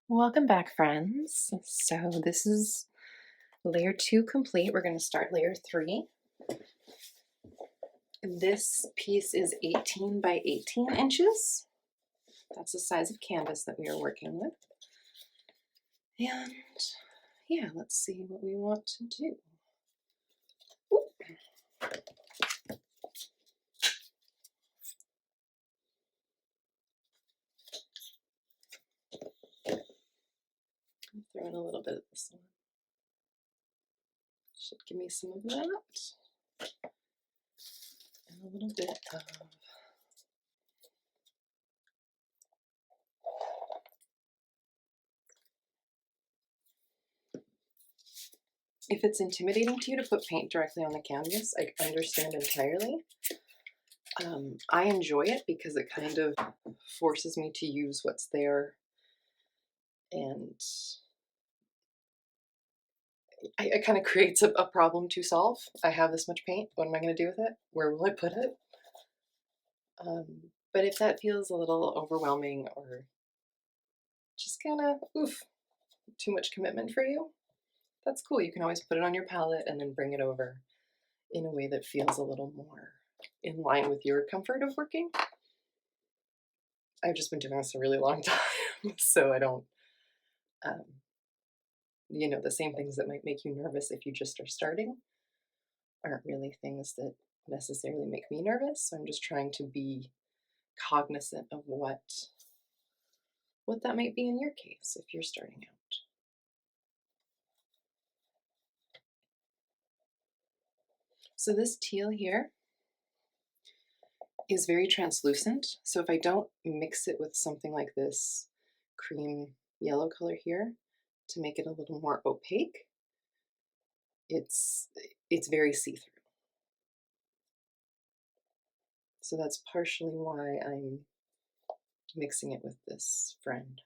Welcome back, friends. So this is layer 2 complete. We're going to start layer 3. This piece is 18 by 18 inches. That's the size of canvas that we are working with. And yeah, let's see what we want to do. Ooh. Throw in a little bit of this one. Should give me some of that. And a little bit of if it's intimidating to you to put paint directly on the canvas, I understand entirely. I enjoy it because it kind of forces me to use what's there, and it kind of creates a problem to solve. I have this much paint. What am I going to do with it? Where will I put it? But if that feels a little overwhelming or just kind of, too much commitment for you, that's cool. You can always put it on your palette and then bring it over in a way that feels a little more in line with your comfort of working. I've just been doing this a really long time, so I don't, the same things that might make you nervous if you just are starting aren't really things that necessarily make me nervous. So I'm just trying to be cognizant of what that might be in your case if you're starting out. So this teal here is very translucent. So if I don't mix it with something like this cream yellow color here to make it a little more opaque, it's very see-through. So that's partially why I'm mixing it with this friend.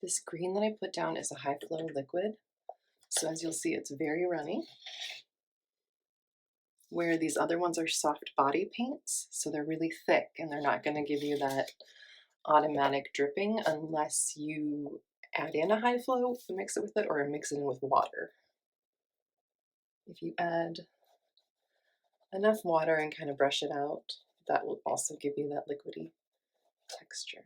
This green that I put down is a high flow liquid. So as you'll see, it's very runny. Where these other ones are soft body paints, so they're really thick and they're not going to give you that automatic dripping unless you add in a high flow to mix it with it or mix it in with water. If you add enough water and kind of brush it out, that will also give you that liquidy texture.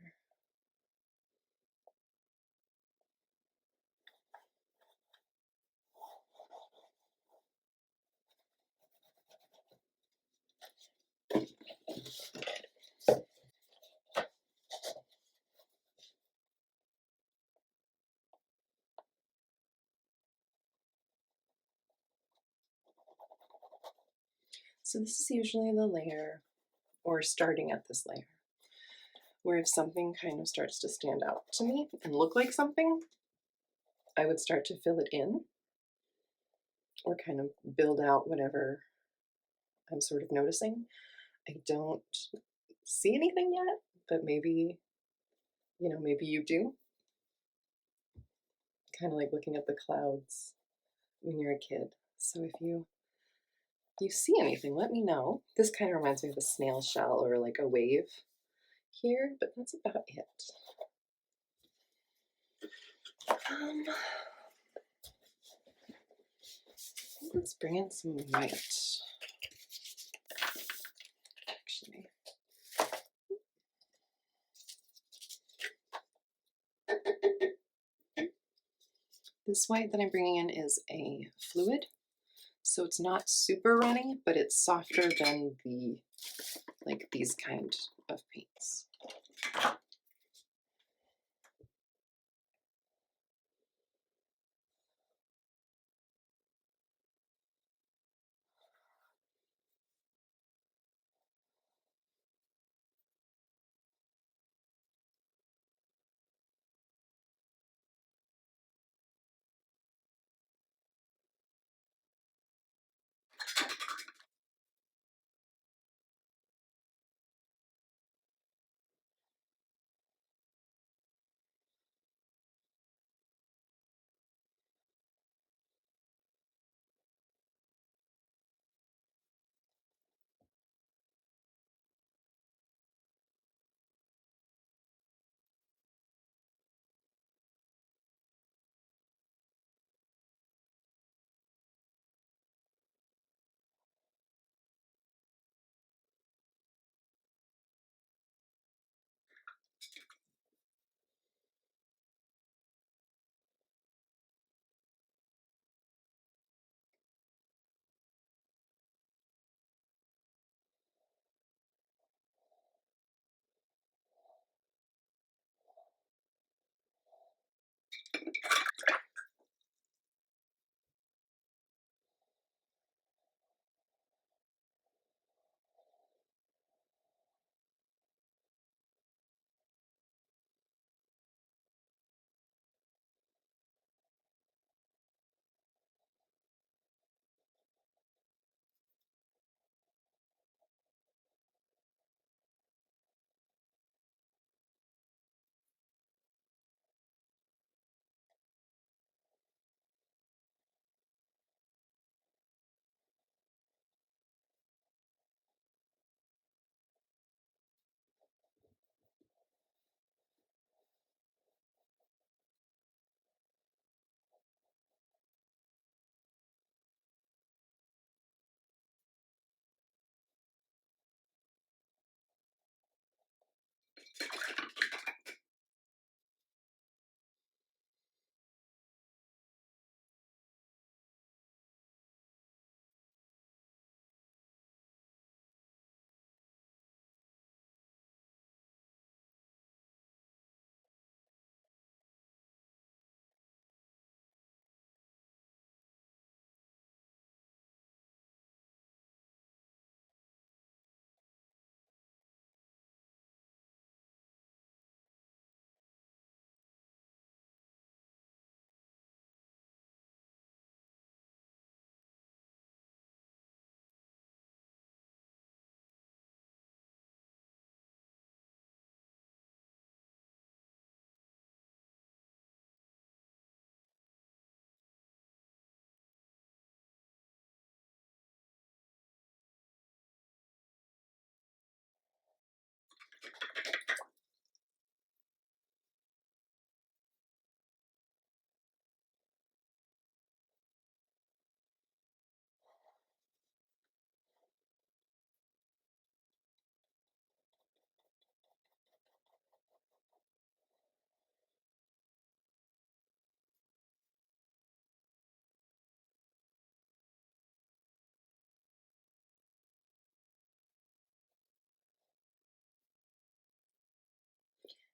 So this is usually the layer, or starting at this layer, where if something kind of starts to stand out to me and look like something, I would start to fill it in or kind of build out whatever I'm sort of noticing. I don't see anything yet, but maybe, maybe you do. Kind of like looking at the clouds when you're a kid. So if you see anything, let me know. This kind of reminds me of a snail shell or like a wave here, but that's about it. Let's bring in some white. Actually, this white that I'm bringing in is a fluid, so it's not super runny, but it's softer than these kind of paints.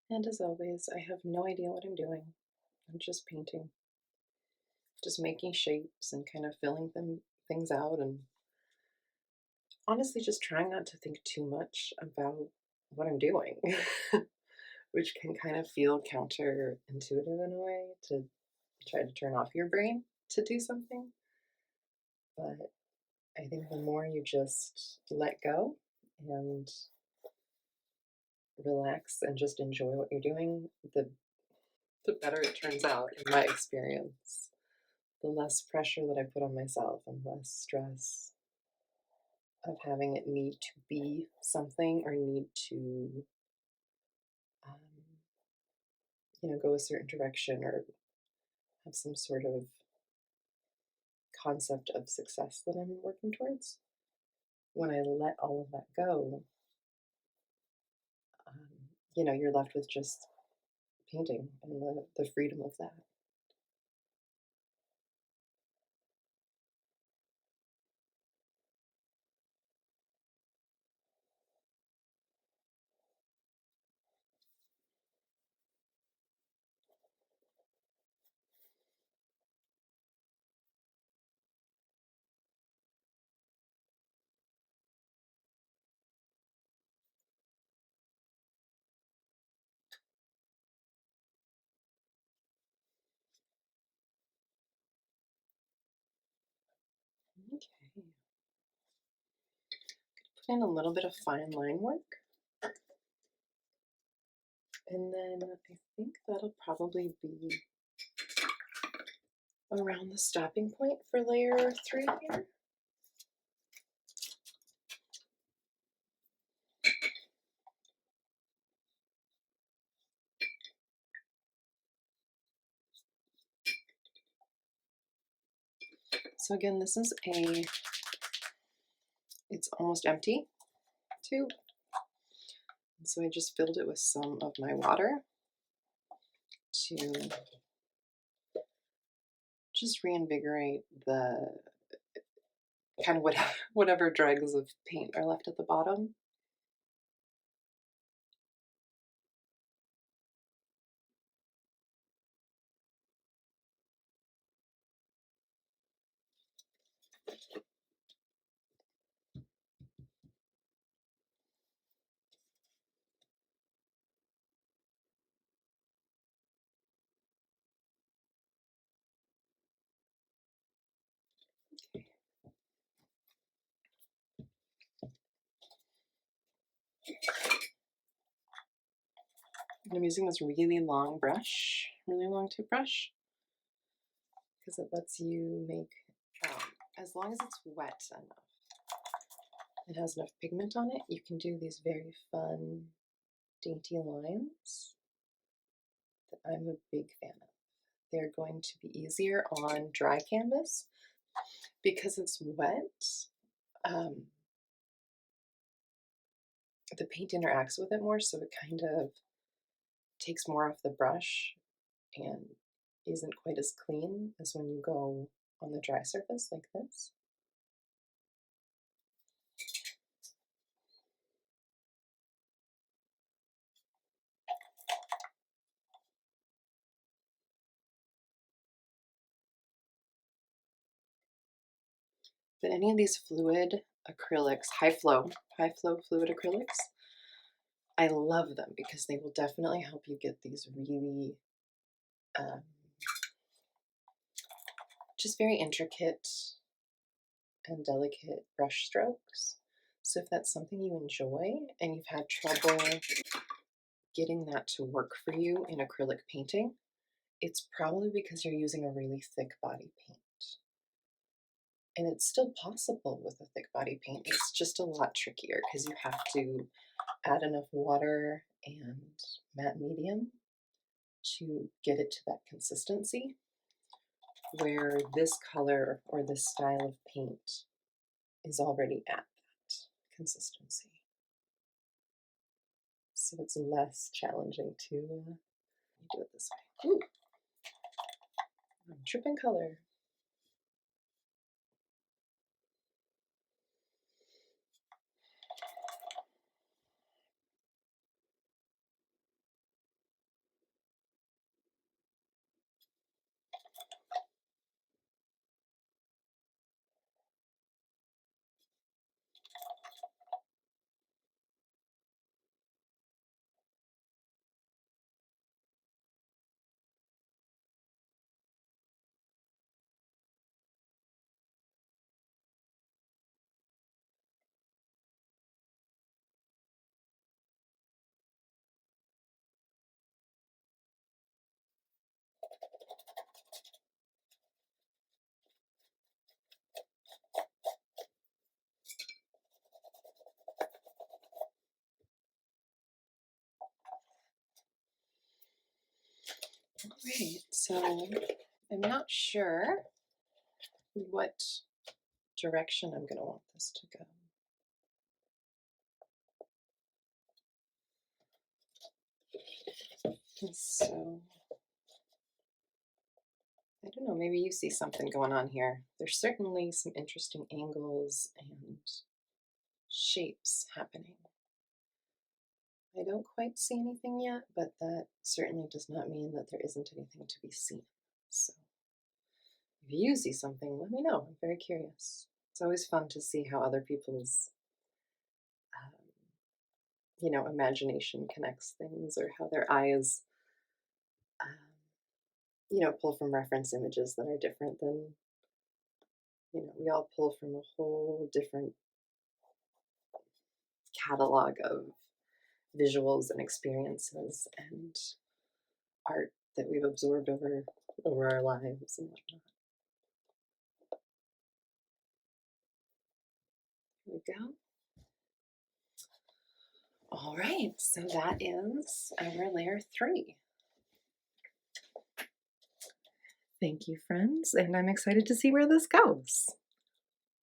And as always, I have no idea what I'm doing. I'm just painting, just making shapes and kind of filling things out, and honestly just trying not to think too much about what I'm doing, which can kind of feel counterintuitive in a way to try to turn off your brain to do something. But I think the more you just let go and relax and just enjoy what you're doing, the better it turns out in my experience. The less pressure that I put on myself and less stress of having it need to be something or need to, um, go a certain direction or have some sort of concept of success that I'm working towards. When I let all of that go, you're left with just painting and the freedom of that. Okay. Put in a little bit of fine line work. And then I think that'll probably be around the stopping point for layer 3 here. So again, this is it's almost empty tube. And so I just filled it with some of my water to just reinvigorate the kind of whatever dregs of paint are left at the bottom. And I'm using this really long brush, really long tip brush, because it lets you make, as long as it's wet enough, it has enough pigment on it, you can do these very fun, dainty lines that I'm a big fan of. They're going to be easier on dry canvas because it's wet. Um, the paint interacts with it more, so it kind of takes more off the brush and isn't quite as clean as when you go on the dry surface like this. But any of these fluid acrylics, high flow fluid acrylics, I love them because they will definitely help you get these really um, just very intricate and delicate brush strokes. So if that's something you enjoy and you've had trouble getting that to work for you in acrylic painting, it's probably because you're using a really thick body paint. And it's still possible with a thick body paint. It's just a lot trickier because you have to add enough water and matte medium to get it to that consistency, where this color or this style of paint is already at that consistency. So it's less challenging to do it this way. Ooh, I'm tripping color. All right, so I'm not sure what direction I'm going to want this to go. So, I don't know, maybe you see something going on here. There's certainly some interesting angles and shapes happening. I don't quite see anything yet, but that certainly does not mean that there isn't anything to be seen. So if you see something, let me know. I'm very curious. It's always fun to see how other people's, imagination connects things, or how their eyes, pull from reference images that are different than, we all pull from a whole different catalog of visuals and experiences and art that we've absorbed over our lives and whatnot. Here we go. All right, so that is our layer 3. Thank you, friends, and I'm excited to see where this goes.